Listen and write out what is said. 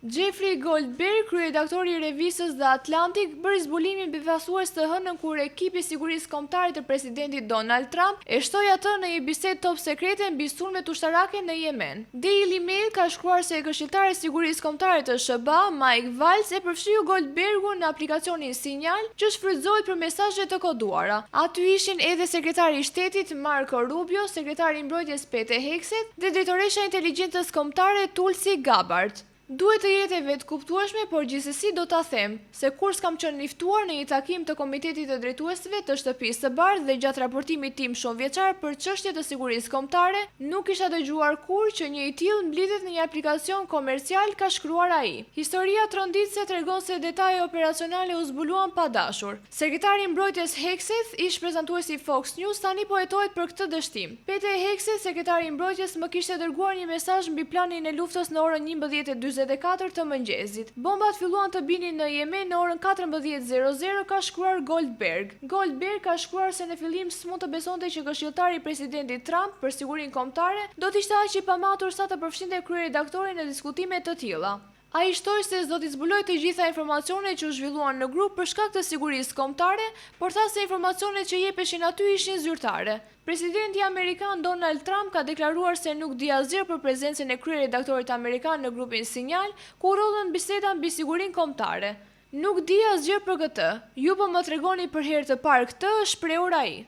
Jeffrey Goldberg, kryeredaktori i revistës The Atlantic, bëri zbulimin befasues të hënën kur ekipi i sigurisë kombëtare të presidentit Donald Trump e shtoi atë në një bisedë top sekrete mbi sulmet ushtarake në Yemen. Daily Mail ka shkruar se këshilltari i sigurisë kombëtare të SBA, Mike Waltz, e përfshiu Goldbergun në aplikacionin Signal, që shfrytëzohet për mesazhe të koduara. Aty ishin edhe sekretari i shtetit Marco Rubio, sekretari i mbrojtjes Pete Hegseth dhe drejtoresha e inteligjencës kombëtare Tulsi Gabbard. Duhet të jetë e vetë kuptueshme, por gjithsesi do ta them, se kur s'kam qenë i ftuar në një takim të Komitetit të Drejtuesve të Shtëpisë së Bardhë dhe gjatë raportimit tim shumëvjeçar për çështje të sigurisë kombëtare, nuk isha dëgjuar kurrë që një i tillë mblidhet në një aplikacion komercial, ka shkruar ai. Historia tronditëse tregon se detaje operacionale u zbuluan pa dashur. Sekretari i mbrojtjes Hegseth, ish prezantuesi Fox News, tani po hetohet për këtë dështim. Pete Hegseth, sekretari i mbrojtjes, më kishte dërguar një mesazh mbi planin e luftës në orën 11:44 të mëngjesit. Bombat filluan të binin në Yemen në orën 14:00, ka shkruar Goldberg. Goldberg ka shkruar se në fillim s'mund të besonte që këshilltari i presidentit Trump për sigurinë kombëtare do të ishte aq i pamatur sa të përfshinte kryeredaktorin në diskutime të tilla. Ai shtoi se s'do t'i zbuloj të gjitha informacionet që u zhvilluan në grup për shkak të sigurisë kombëtare, por tha se informacionet që jepeshin aty ishin zyrtare. Presidenti amerikan Donald Trump ka deklaruar se nuk di asgjë për prezencën e kryeredaktorit amerikan në grupin Sinjal, ku urrën biseda mbi sigurinë kombëtare. Nuk di asgjë për këtë. Ju po më tregoni për herë të parë këtë, shprehur ai.